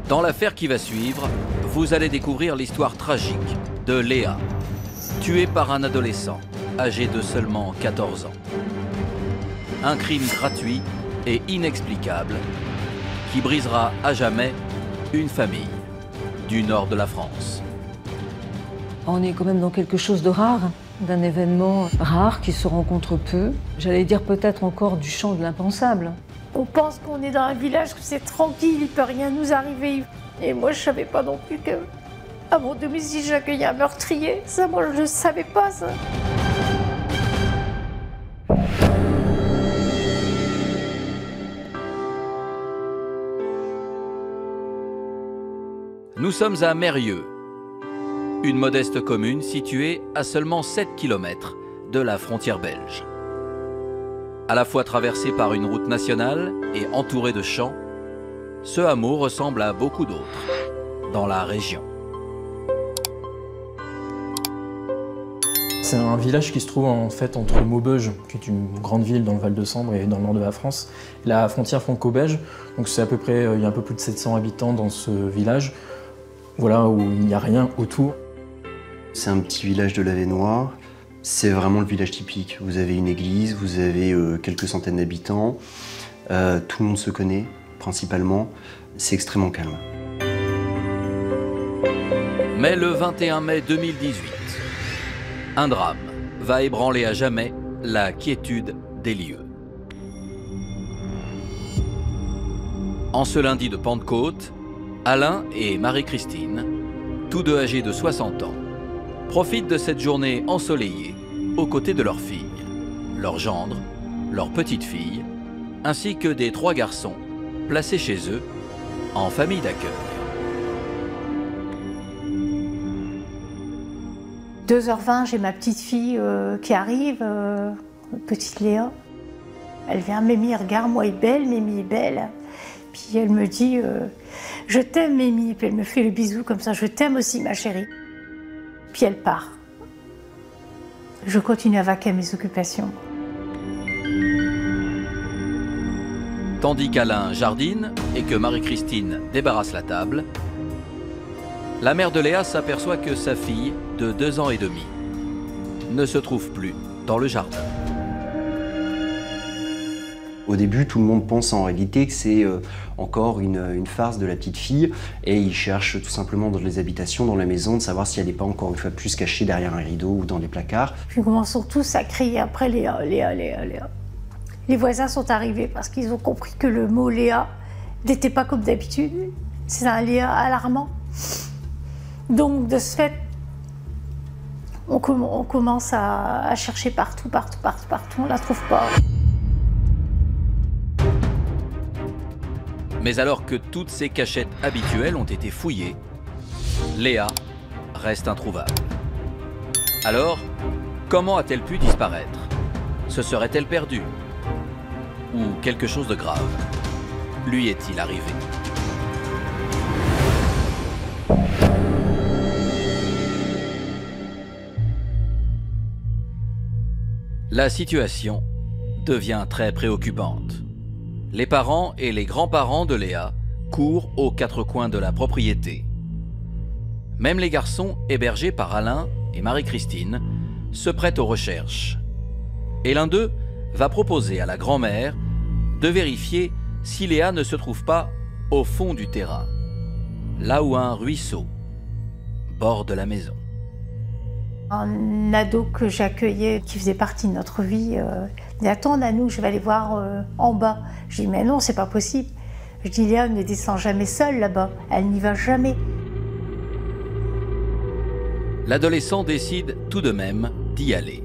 Dans l'affaire qui va suivre, vous allez découvrir l'histoire tragique de Léa, tuée par un adolescent âgé de seulement 14 ans. Un crime gratuit et inexplicable qui brisera à jamais une famille du nord de la France. On est quand même dans quelque chose de rare, d'un événement rare qui se rencontre peu. J'allais dire peut-être encore du champ de l'impensable. On pense qu'on est dans un village, que c'est tranquille, il ne peut rien nous arriver. Et moi, je ne savais pas non plus que à mon domicile, j'accueillais un meurtrier. Ça, moi, je ne savais pas, ça. Nous sommes à Mérieux, une modeste commune située à seulement 7 km de la frontière belge. À la fois traversée par une route nationale et entourée de champs, ce hameau ressemble à beaucoup d'autres dans la région. C'est un village qui se trouve en fait entre Maubeuge, qui est une grande ville dans le Val-de-Sambre et dans le nord de la France, et la frontière franco-belge. Donc c'est à peu près, il y a un peu plus de 700 habitants dans ce village, voilà, où il n'y a rien autour. C'est un petit village de l'Avesnois. C'est vraiment le village typique. Vous avez une église, vous avez quelques centaines d'habitants. Tout le monde se connaît, principalement. C'est extrêmement calme. Mais le 21 mai 2018, un drame va ébranler à jamais la quiétude des lieux. En ce lundi de Pentecôte, Alain et Marie-Christine, tous deux âgés de 60 ans, profitent de cette journée ensoleillée aux côtés de leur fille, leur gendre, leur petite-fille, ainsi que des 3 garçons placés chez eux en famille d'accueil. 2h20, j'ai ma petite fille qui arrive, petite Léa. Elle vient, Mémie, regarde, moi, elle est belle, Mémie est belle. Puis elle me dit, je t'aime, Mémie. Puis elle me fait le bisou comme ça, je t'aime aussi, ma chérie. Puis elle part. Je continue à vaquer à mes occupations. Tandis qu'Alain jardine et que Marie-Christine débarrasse la table, la mère de Léa s'aperçoit que sa fille, de 2 ans et demi, ne se trouve plus dans le jardin. Au début, tout le monde pense en réalité que c'est encore une farce de la petite fille et ils cherchent tout simplement dans les habitations, dans la maison, de savoir si elle n'est pas encore une fois plus cachée derrière un rideau ou dans les placards. Puis ils commencent tous à crier après Léa, Léa, Léa, Léa. Les voisins sont arrivés parce qu'ils ont compris que le mot Léa n'était pas comme d'habitude. C'est un Léa alarmant. Donc de ce fait, on commence à chercher partout, on ne la trouve pas. Mais alors que toutes ces cachettes habituelles ont été fouillées, Léa reste introuvable. Alors, comment a-t-elle pu disparaître? Se serait-elle perdue? Ou quelque chose de grave lui est-il arrivé? La situation devient très préoccupante. Les parents et les grands-parents de Léa courent aux 4 coins de la propriété. Même les garçons hébergés par Alain et Marie-Christine se prêtent aux recherches. Et l'un d'eux va proposer à la grand-mère de vérifier si Léa ne se trouve pas au fond du terrain, là où un ruisseau borde la maison. Un ado que j'accueillais, qui faisait partie de notre vie, dit « Attends, Nanou, je vais aller voir en bas ». Je dis « Mais non, c'est pas possible ». Je dis « Léa ne descend jamais seule là-bas, elle n'y va jamais ». L'adolescent décide tout de même d'y aller.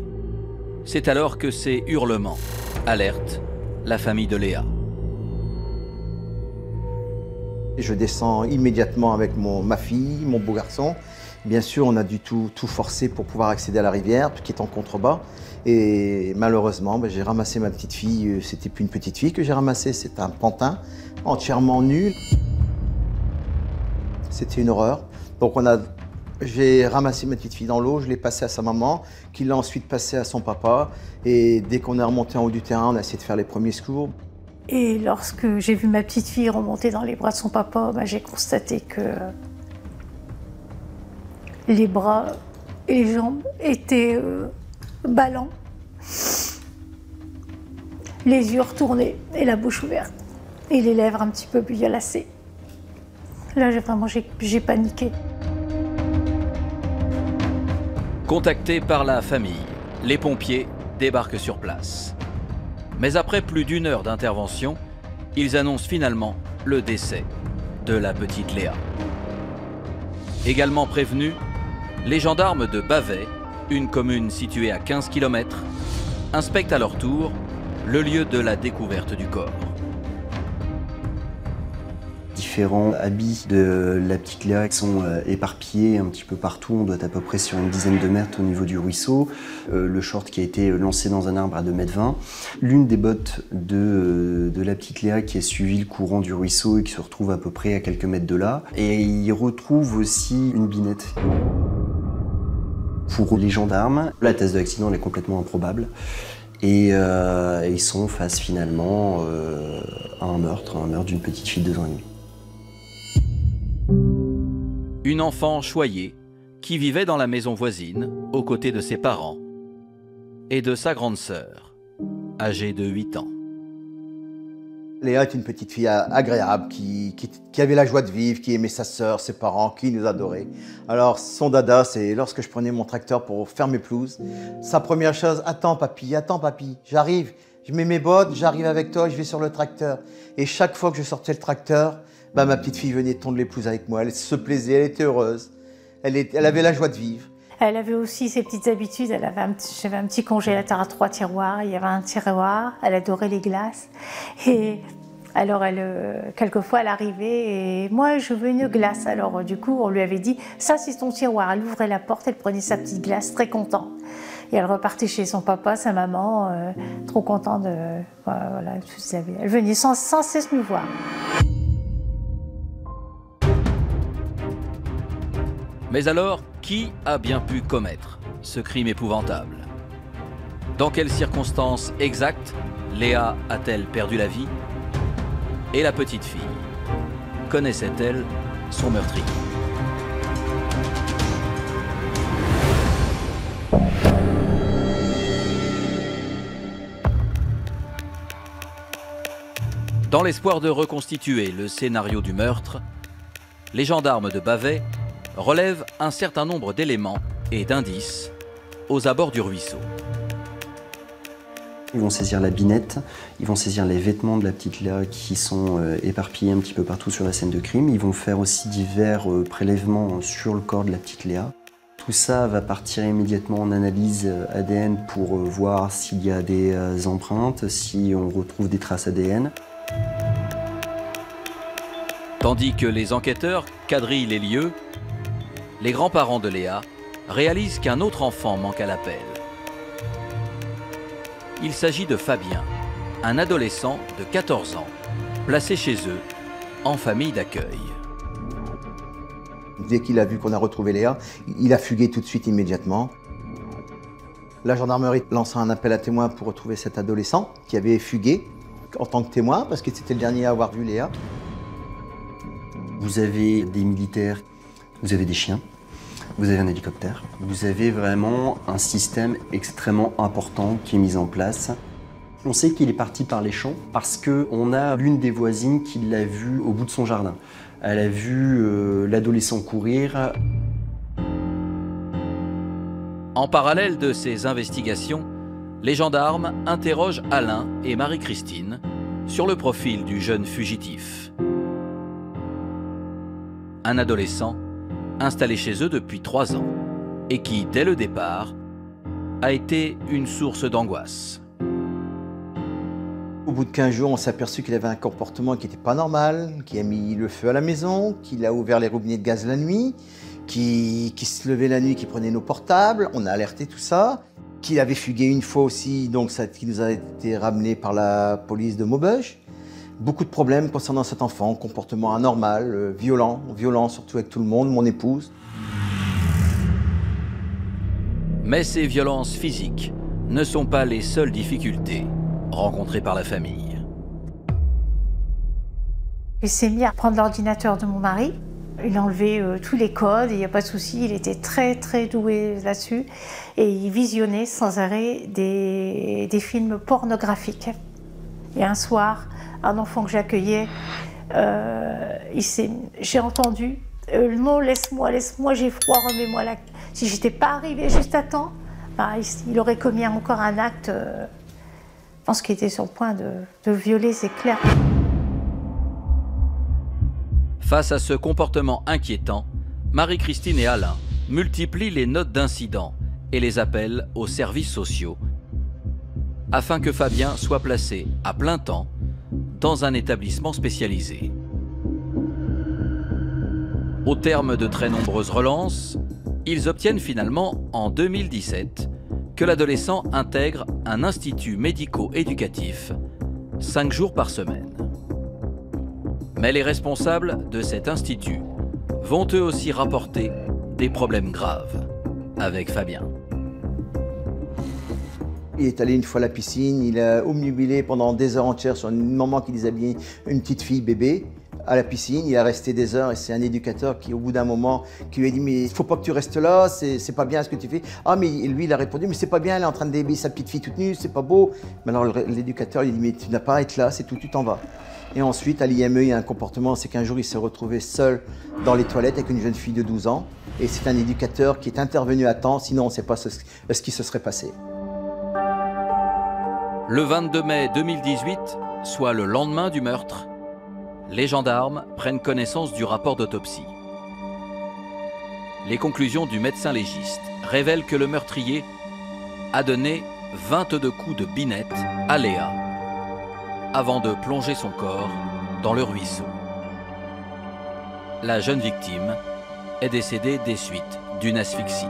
C'est alors que ces hurlements alertent la famille de Léa. Je descends immédiatement avec ma fille, mon beau garçon. Bien sûr, on a dû tout forcer pour pouvoir accéder à la rivière, qui est en contrebas. Et malheureusement, j'ai ramassé ma petite fille. C'était plus une petite fille que j'ai ramassée, c'est un pantin entièrement nu. C'était une horreur. Donc j'ai ramassé ma petite fille dans l'eau, je l'ai passée à sa maman, qui l'a ensuite passée à son papa. Et dès qu'on est remonté en haut du terrain, on a essayé de faire les premiers secours. Et lorsque j'ai vu ma petite fille remonter dans les bras de son papa, j'ai constaté que les bras et les jambes étaient ballants, les yeux retournés et la bouche ouverte, et les lèvres un petit peu violacées. Là, j'ai paniqué. Contactés par la famille, les pompiers débarquent sur place. Mais après plus d'1 heure d'intervention, ils annoncent finalement le décès de la petite Léa. Également prévenus, les gendarmes de Bavay, une commune située à 15 km, inspectent à leur tour le lieu de la découverte du corps. Différents habits de la petite Léa sont éparpillés un petit peu partout. On doit être à peu près sur une dizaine de mètres au niveau du ruisseau. Le short qui a été lancé dans un arbre à 2,20 m. L'une des bottes de la petite Léa qui a suivi le courant du ruisseau et qui se retrouve à peu près à quelques mètres de là. Et ils retrouvent aussi une binette. Pour les gendarmes, la thèse de l'accident est complètement improbable. Et ils sont face finalement à un meurtre d'une petite fille de 2 ans et demi. Une enfant choyée qui vivait dans la maison voisine aux côtés de ses parents et de sa grande sœur, âgée de 8 ans. Léa est une petite fille agréable, qui avait la joie de vivre, qui aimait sa sœur, ses parents, qui nous adorait. Alors son dada, c'est lorsque je prenais mon tracteur pour faire mes pelouses, sa première chose, attends papy, j'arrive, je mets mes bottes, j'arrive avec toi, je vais sur le tracteur. Et chaque fois que je sortais le tracteur, ma petite fille venait tondre les pelouses avec moi, elle se plaisait, elle était heureuse, elle avait la joie de vivre. Elle avait aussi ses petites habitudes, j'avais un petit congélateur à 3 tiroirs, il y avait un tiroir, elle adorait les glaces. Et alors quelquefois elle arrivait et moi je veux une glace. Alors du coup on lui avait dit, ça c'est ton tiroir. Elle ouvrait la porte, elle prenait sa petite glace, très contente. Et elle repartait chez son papa, sa maman, trop contente de... Voilà, elle venait sans cesse nous voir. Mais alors, qui a bien pu commettre ce crime épouvantable? Dans quelles circonstances exactes Léa a-t-elle perdu la vie? Et la petite fille, connaissait-elle son meurtrier? Dans l'espoir de reconstituer le scénario du meurtre, les gendarmes de Bavay relèvent un certain nombre d'éléments et d'indices aux abords du ruisseau. Ils vont saisir la binette, ils vont saisir les vêtements de la petite Léa qui sont éparpillés un petit peu partout sur la scène de crime. Ils vont faire aussi divers prélèvements sur le corps de la petite Léa. Tout ça va partir immédiatement en analyse ADN pour voir s'il y a des empreintes, si on retrouve des traces ADN. Tandis que les enquêteurs quadrillent les lieux, les grands-parents de Léa réalisent qu'un autre enfant manque à l'appel. Il s'agit de Fabien, un adolescent de 14 ans, placé chez eux, en famille d'accueil. Dès qu'il a vu qu'on a retrouvé Léa, il a fugué tout de suite, immédiatement. La gendarmerie lança un appel à témoins pour retrouver cet adolescent qui avait fugué en tant que témoin, parce que c'était le dernier à avoir vu Léa. Vous avez des militaires, vous avez des chiens, vous avez un hélicoptère. Vous avez vraiment un système extrêmement important qui est mis en place. On sait qu'il est parti par les champs parce qu'on a l'une des voisines qui l'a vu au bout de son jardin. Elle a vu l'adolescent courir. En parallèle de ces investigations, les gendarmes interrogent Alain et Marie-Christine sur le profil du jeune fugitif. Un adolescent installé chez eux depuis 3 ans et qui, dès le départ, a été une source d'angoisse. Au bout de 15 jours, on s'est aperçu qu'il avait un comportement qui n'était pas normal, qui a mis le feu à la maison, qu'il a ouvert les robinets de gaz la nuit, qui se levait la nuit, qui prenait nos portables. On a alerté tout ça. Qu'il avait fugué une fois aussi, donc ça qui nous a été ramené par la police de Maubeuge. Beaucoup de problèmes concernant cet enfant, comportement anormal, violent surtout avec tout le monde, mon épouse. Mais ces violences physiques ne sont pas les seules difficultés rencontrées par la famille. Il s'est mis à prendre l'ordinateur de mon mari. Il a enlevé tous les codes, il n'y a pas de souci, il était très très doué là-dessus. Et il visionnait sans arrêt des films pornographiques. Et un soir, un enfant que j'accueillais, j'ai entendu le mot « laisse-moi, laisse-moi, j'ai froid, remets-moi la... » Si j'étais pas arrivée juste à temps, il aurait commis encore un acte, je pense qu'il était sur le point de violer, c'est clair. Face à ce comportement inquiétant, Marie-Christine et Alain multiplient les notes d'incidents et les appels aux services sociaux afin que Fabien soit placé à plein temps dans un établissement spécialisé. Au terme de très nombreuses relances, ils obtiennent finalement en 2017 que l'adolescent intègre un institut médico-éducatif 5 jours par semaine. Mais les responsables de cet institut vont eux aussi rapporter des problèmes graves avec Fabien. Il est allé une fois à la piscine, il a omnubilé pendant des heures entières sur une maman qui déshabillait une petite fille bébé à la piscine. Il a resté des heures et c'est un éducateur qui, au bout d'un moment, qui lui a dit « mais il faut pas que tu restes là, c'est pas bien ce que tu fais ». Ah mais lui il a répondu « mais c'est pas bien, elle est en train de déshabiller sa petite fille toute nue, c'est pas beau ». Mais alors l'éducateur lui dit « mais tu n'as pas à être là, c'est tout, tu t'en vas ». Et ensuite, à l'IME, il y a un comportement, c'est qu'un jour, il s'est retrouvé seul dans les toilettes avec une jeune fille de 12 ans. Et c'est un éducateur qui est intervenu à temps, sinon on ne sait pas ce qui se serait passé. Le 22 mai 2018, soit le lendemain du meurtre, les gendarmes prennent connaissance du rapport d'autopsie. Les conclusions du médecin légiste révèlent que le meurtrier a donné 22 coups de binette à Léa avant de plonger son corps dans le ruisseau. La jeune victime est décédée des suites d'une asphyxie.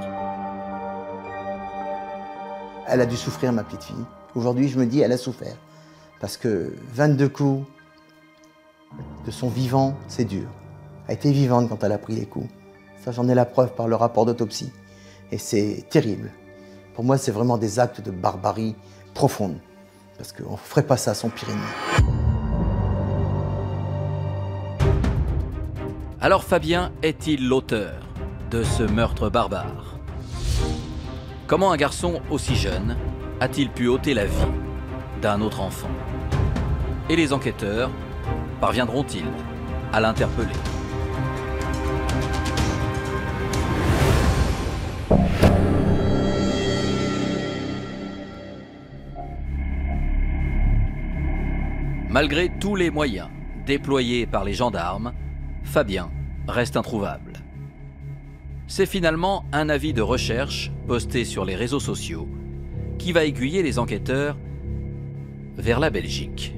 Elle a dû souffrir, ma petite fille. Aujourd'hui, je me dis, elle a souffert. Parce que 22 coups de son vivant, c'est dur. Elle a été vivante quand elle a pris les coups. Ça, j'en ai la preuve par le rapport d'autopsie. Et c'est terrible. Pour moi, c'est vraiment des actes de barbarie profonde. Parce qu'on ne ferait pas ça à son pire ennemi. Alors Fabien est-il l'auteur de ce meurtre barbare? Comment un garçon aussi jeune a-t-il pu ôter la vie d'un autre enfant? Et les enquêteurs parviendront-ils à l'interpeller? Malgré tous les moyens déployés par les gendarmes, Fabien reste introuvable. C'est finalement un avis de recherche posté sur les réseaux sociaux qui va aiguiller les enquêteurs vers la Belgique.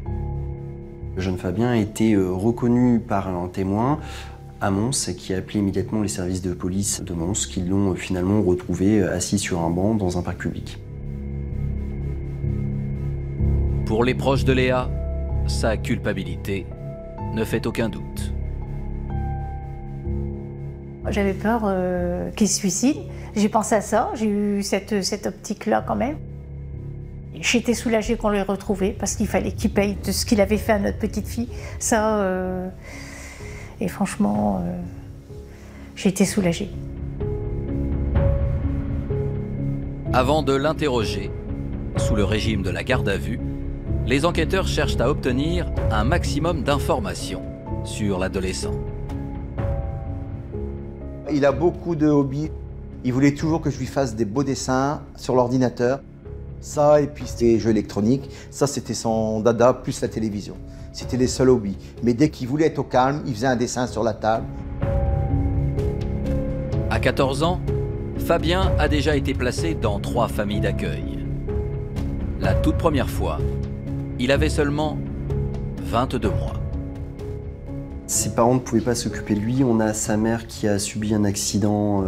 Le jeune Fabien a été reconnu par un témoin à Mons qui a appelé immédiatement les services de police de Mons qui l'ont finalement retrouvé assis sur un banc dans un parc public. Pour les proches de Léa, sa culpabilité ne fait aucun doute. J'avais peur qu'il se suicide. J'ai pensé à ça, j'ai eu cette optique-là quand même. J'étais soulagée qu'on l'ait retrouvé parce qu'il fallait qu'il paye de ce qu'il avait fait à notre petite fille. Ça, et franchement, j'ai été soulagée. Avant de l'interroger, sous le régime de la garde à vue, les enquêteurs cherchent à obtenir un maximum d'informations sur l'adolescent. Il a beaucoup de hobbies. Il voulait toujours que je lui fasse des beaux dessins sur l'ordinateur. Ça, et puis les jeux électroniques. Ça, c'était son dada, plus la télévision. C'était les seuls hobbies. Mais dès qu'il voulait être au calme, il faisait un dessin sur la table. À 14 ans, Fabien a déjà été placé dans 3 familles d'accueil. La toute première fois, il avait seulement 22 mois. Ses parents ne pouvaient pas s'occuper de lui. On a sa mère qui a subi un accident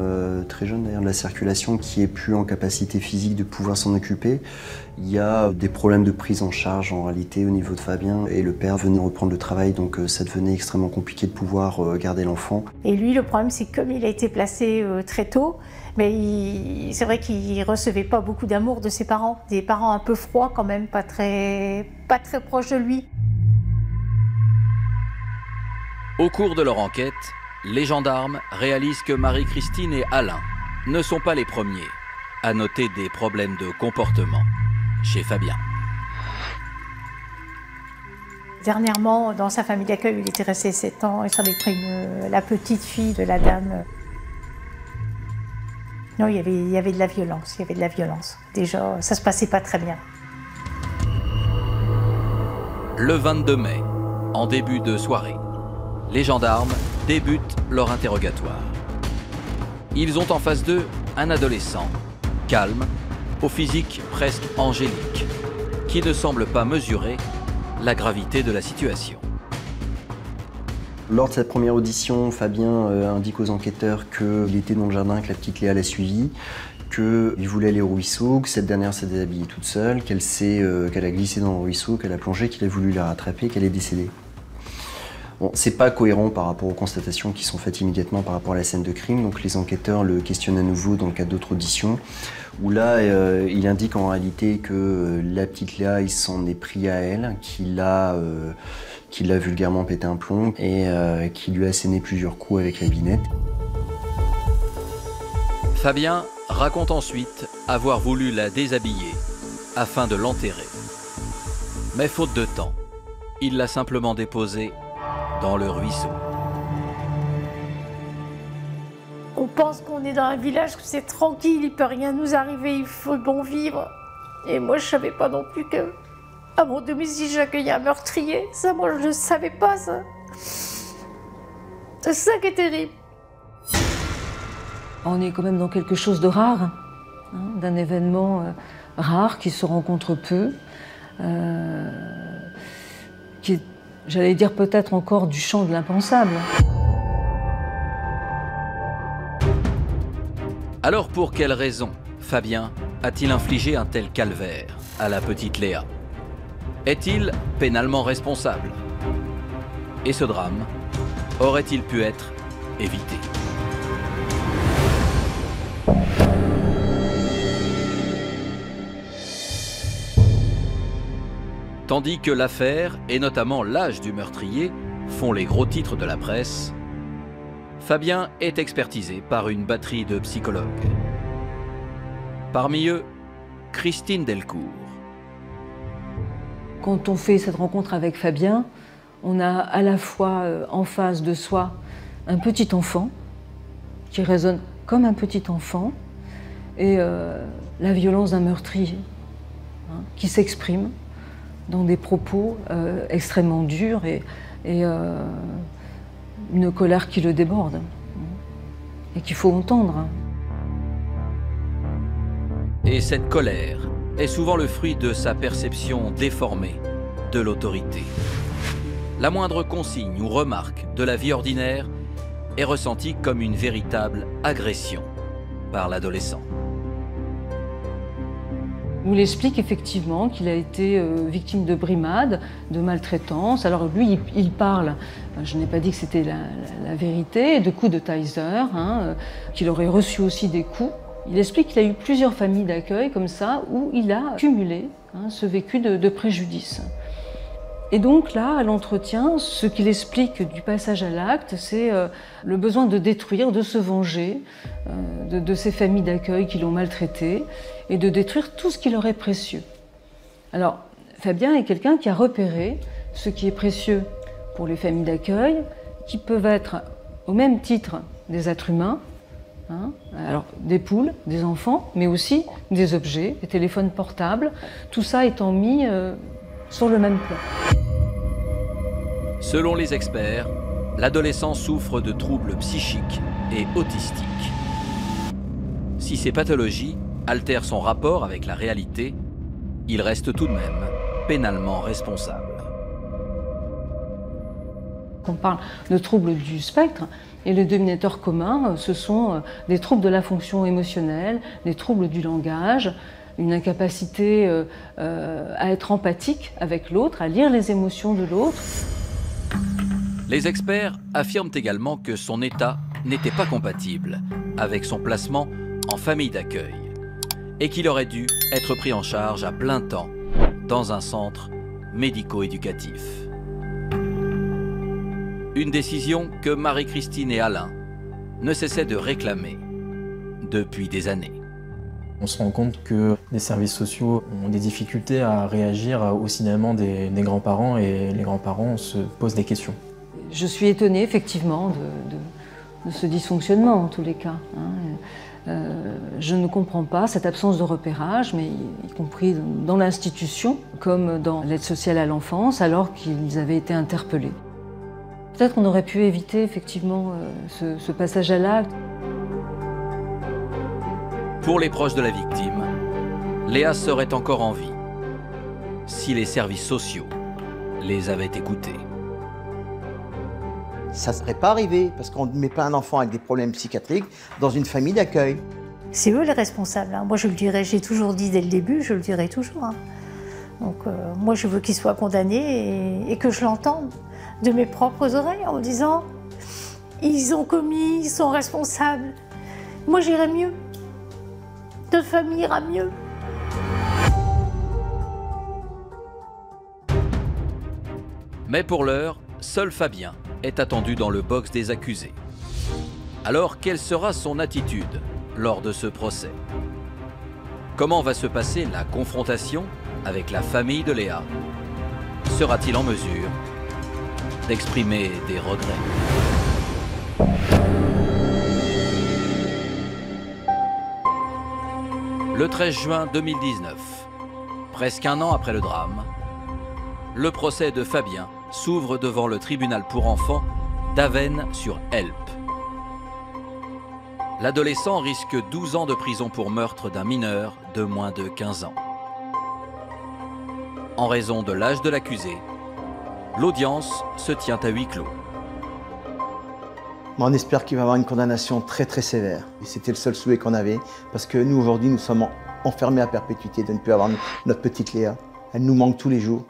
très jeune d'ailleurs de la circulation, qui n'est plus en capacité physique de pouvoir s'en occuper. Il y a des problèmes de prise en charge en réalité au niveau de Fabien et le père venait reprendre le travail, donc ça devenait extrêmement compliqué de pouvoir garder l'enfant. Et lui, le problème, c'est que comme il a été placé très tôt, mais c'est vrai qu'il ne recevait pas beaucoup d'amour de ses parents. Des parents un peu froids quand même, pas très proches de lui. Au cours de leur enquête, les gendarmes réalisent que Marie-Christine et Alain ne sont pas les premiers à noter des problèmes de comportement chez Fabien. Dernièrement, dans sa famille d'accueil, il était resté 7 ans, il s'en est pris la petite fille de la dame. Non, il y avait de la violence, Déjà, ça se passait pas très bien. Le 22 mai, en début de soirée, les gendarmes débutent leur interrogatoire. Ils ont en face d'eux un adolescent, calme, au physique presque angélique, qui ne semble pas mesurer la gravité de la situation. Lors de cette première audition, Fabien indique aux enquêteurs qu'il était dans le jardin, que la petite Léa l'a suivi, qu'il voulait aller au ruisseau, que cette dernière s'est déshabillée toute seule, qu'elle a glissé dans le ruisseau, qu'elle a plongé, qu'il a voulu la rattraper, qu'elle est décédée. Bon, c'est pas cohérent par rapport aux constatations qui sont faites immédiatement par rapport à la scène de crime, donc les enquêteurs le questionnent à nouveau dans le cadre d'autres auditions, où là, il indique en réalité que la petite Léa, il s'en est pris à elle, qu'il a vulgairement pété un plomb et qu'il lui a asséné plusieurs coups avec la binette. Fabien raconte ensuite avoir voulu la déshabiller afin de l'enterrer. Mais faute de temps, il l'a simplement déposée dans le ruisseau. On pense qu'on est dans un village, que c'est tranquille, il peut rien nous arriver, il faut bon vivre. Et moi, je savais pas non plus que à mon domicile, j'accueillais un meurtrier. Ça, moi, je ne savais pas, ça. C'est ça qui est terrible. On est quand même dans quelque chose de rare, hein, d'un événement rare qui se rencontre peu, qui est, j'allais dire, peut-être encore du champ de l'impensable. Alors pour quelle raison Fabien a-t-il infligé un tel calvaire à la petite Léa? Est-il pénalement responsable? Et ce drame aurait-il pu être évité? Tandis que l'affaire, et notamment l'âge du meurtrier, font les gros titres de la presse, Fabien est expertisé par une batterie de psychologues. Parmi eux, Christine Delcourt. Quand on fait cette rencontre avec Fabien, on a à la fois en face de soi un petit enfant qui résonne comme un petit enfant et la violence d'un meurtrier, hein, qui s'exprime dans des propos extrêmement durs et une colère qui le déborde et qu'il faut entendre. Et cette colère est souvent le fruit de sa perception déformée de l'autorité. La moindre consigne ou remarque de la vie ordinaire est ressentie comme une véritable agression par l'adolescent. Il explique effectivement qu'il a été victime de brimades, de maltraitance. Alors lui, il parle, je n'ai pas dit que c'était la vérité, de coups de taser, hein, qu'il aurait reçu aussi des coups. Il explique qu'il a eu plusieurs familles d'accueil comme ça, où il a cumulé, hein, ce vécu de préjudice. Et donc là, à l'entretien, ce qu'il explique du passage à l'acte, c'est le besoin de détruire, de se venger de ces familles d'accueil qui l'ont maltraité et de détruire tout ce qui leur est précieux. Alors, Fabien est quelqu'un qui a repéré ce qui est précieux pour les familles d'accueil, qui peuvent être au même titre des êtres humains, hein, alors des poules, des enfants, mais aussi des objets, des téléphones portables, tout ça étant mis sur le même plan. Selon les experts, l'adolescent souffre de troubles psychiques et autistiques. Si ces pathologies altèrent son rapport avec la réalité, il reste tout de même pénalement responsable. On parle de troubles du spectre, et le dénominateur commun, ce sont des troubles de la fonction émotionnelle, des troubles du langage, une incapacité à être empathique avec l'autre, à lire les émotions de l'autre. Les experts affirment également que son état n'était pas compatible avec son placement en famille d'accueil et qu'il aurait dû être pris en charge à plein temps dans un centre médico-éducatif. Une décision que Marie-Christine et Alain ne cessaient de réclamer depuis des années. On se rend compte que les services sociaux ont des difficultés à réagir au signalement des grands-parents et les grands-parents se posent des questions. Je suis étonnée effectivement de ce dysfonctionnement en tous les cas. Je ne comprends pas cette absence de repérage, mais y compris dans l'institution, comme dans l'aide sociale à l'enfance, alors qu'ils avaient été interpellés. Peut-être qu'on aurait pu éviter effectivement ce passage à l'acte. Pour les proches de la victime, Léa serait encore en vie si les services sociaux les avaient écoutés. Ça ne serait pas arrivé, parce qu'on ne met pas un enfant avec des problèmes psychiatriques dans une famille d'accueil. C'est eux les responsables. Moi, je le dirai, j'ai toujours dit dès le début, je le dirai toujours. Donc, moi, je veux qu'il soit condamné et que je l'entende de mes propres oreilles en me disant ils ont commis, ils sont responsables. Moi, j'irai mieux. Notre famille ira mieux. Mais pour l'heure, seul Fabien est attendu dans le box des accusés. Alors, quelle sera son attitude lors de ce procès? Comment va se passer la confrontation avec la famille de Léa? Sera-t-il en mesure d'exprimer des regrets? Le 13 juin 2019, presque un an après le drame, le procès de Fabien s'ouvre devant le tribunal pour enfants d'Avesnes-sur-Helpe. L'adolescent risque 12 ans de prison pour meurtre d'un mineur de moins de 15 ans. En raison de l'âge de l'accusé, l'audience se tient à huis clos. On espère qu'il va y avoir une condamnation très très sévère. Et c'était le seul souhait qu'on avait, parce que nous aujourd'hui nous sommes enfermés à perpétuité de ne plus avoir notre petite Léa. Elle nous manque tous les jours.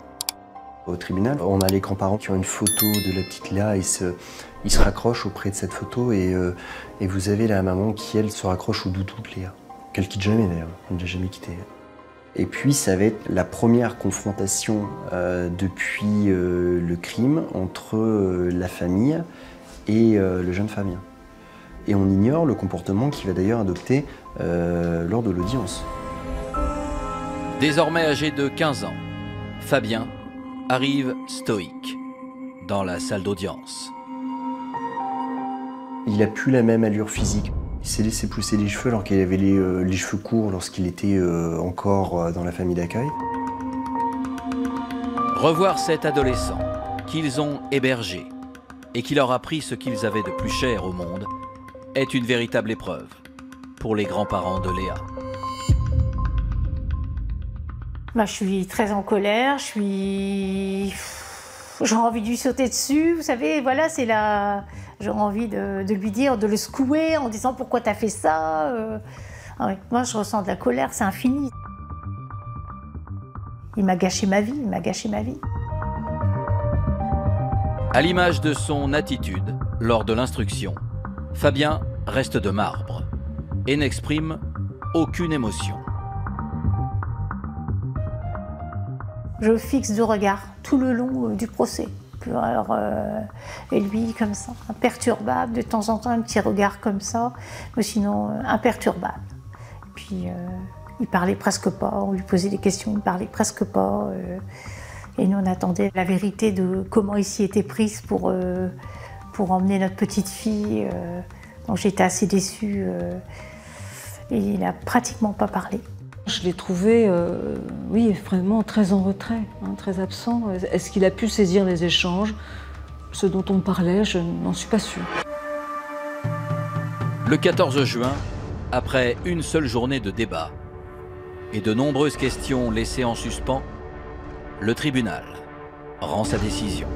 Au tribunal, on a les grands-parents qui ont une photo de la petite Léa, ils se raccrochent auprès de cette photo et vous avez la maman qui, elle, se raccroche au doudou de Léa. Qu'elle quitte jamais d'ailleurs, elle ne l'a jamais quittée. Et puis ça va être la première confrontation depuis le crime entre la famille et le jeune Fabien. Et on ignore le comportement qu'il va d'ailleurs adopter lors de l'audience. Désormais âgé de 15 ans, Fabien arrive stoïque dans la salle d'audience. Il n'a plus la même allure physique. Il s'est laissé pousser les cheveux alors qu'il avait les cheveux courts lorsqu'il était encore dans la famille d'accueil. Revoir cet adolescent qu'ils ont hébergé et qui leur a pris ce qu'ils avaient de plus cher au monde est une véritable épreuve pour les grands-parents de Léa. Je suis très en colère, j'ai envie de lui sauter dessus, vous savez, voilà, c'est la... J'ai envie de lui dire, de le secouer en disant pourquoi t'as fait ça. Moi, je ressens de la colère, c'est infini. Il m'a gâché ma vie, il m'a gâché ma vie. À l'image de son attitude lors de l'instruction, Fabien reste de marbre et n'exprime aucune émotion. Je fixe deux regards tout le long du procès. Alors, et lui, comme ça, imperturbable, de temps en temps, un petit regard comme ça, mais sinon imperturbable. Et puis, il parlait presque pas, on lui posait des questions, il parlait presque pas. Et nous, on attendait la vérité de comment il s'y était prise pour emmener notre petite fille. Donc j'étais assez déçue. Et il n'a pratiquement pas parlé. Je l'ai trouvé, oui, vraiment très en retrait, très absent. Est-ce qu'il a pu saisir les échanges? Ce dont on parlait, je n'en suis pas sûre. Le 14 juin, après une seule journée de débat et de nombreuses questions laissées en suspens, le tribunal rend sa décision.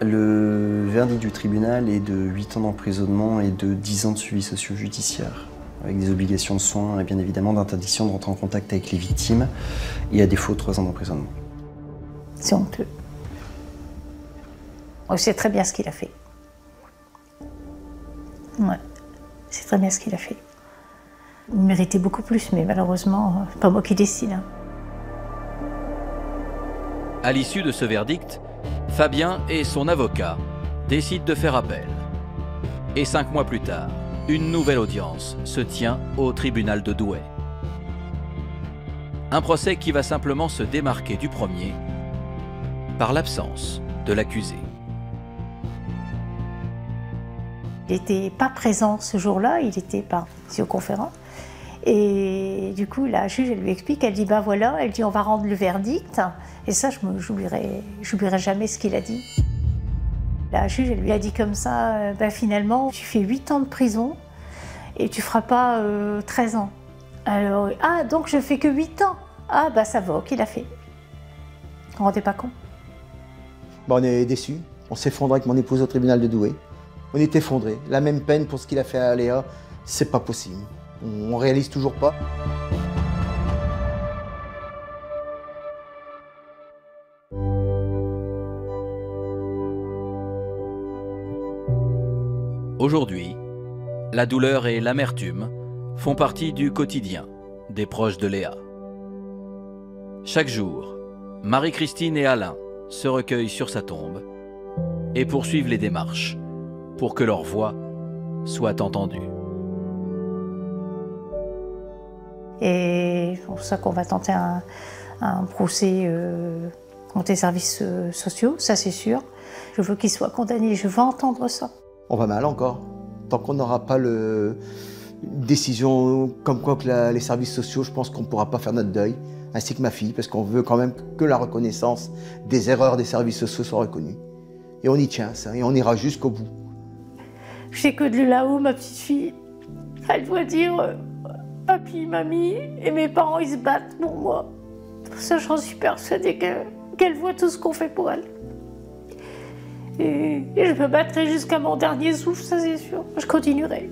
Le verdict du tribunal est de 8 ans d'emprisonnement et de 10 ans de suivi socio-judiciaire, avec des obligations de soins et bien évidemment d'interdiction de rentrer en contact avec les victimes et à défaut 3 ans d'emprisonnement. C'est honteux. On sait très bien ce qu'il a fait. Ouais, c'est très bien ce qu'il a fait. Il méritait beaucoup plus, mais malheureusement, c'est pas moi qui décide. À l'issue de ce verdict, Fabien et son avocat décident de faire appel. Et 5 mois plus tard, une nouvelle audience se tient au tribunal de Douai. Un procès qui va simplement se démarquer du premier par l'absence de l'accusé. Il n'était pas présent ce jour-là, il était par visioconférence. Et du coup, la juge, elle lui explique, elle dit, ben voilà, elle dit, on va rendre le verdict. Et ça, je n'oublierai jamais ce qu'il a dit. La juge, elle lui a dit comme ça, ben finalement, tu fais 8 ans de prison et tu feras pas 13 ans. Alors, ah, donc je fais que 8 ans. Ah, bah ça va, ok, il a fait. Vous vous rendez pas compte? Bon, on est déçus. On s'effondre avec mon épouse au tribunal de Douai. On est effondrés. La même peine pour ce qu'il a fait à Léa, c'est pas possible. On réalise toujours pas. Aujourd'hui, la douleur et l'amertume font partie du quotidien des proches de Léa. Chaque jour, Marie-Christine et Alain se recueillent sur sa tombe et poursuivent les démarches pour que leur voix soit entendue. Et c'est pour ça qu'on va tenter un procès contre les services sociaux, ça c'est sûr. Je veux qu'il soit condamné, je veux entendre ça. On va mal encore. Tant qu'on n'aura pas une décision comme quoi que les services sociaux, je pense qu'on ne pourra pas faire notre deuil, ainsi que ma fille, parce qu'on veut quand même que la reconnaissance des erreurs des services sociaux soit reconnue. Et on y tient, ça, et on ira jusqu'au bout. Je sais que de là-haut, ma petite fille, elle doit dire papi, mamie, et mes parents, ils se battent pour moi. Pour ça, j'en suis persuadée qu'elle voit tout ce qu'on fait pour elle. Et je me battrai jusqu'à mon dernier souffle, ça c'est sûr. Je continuerai.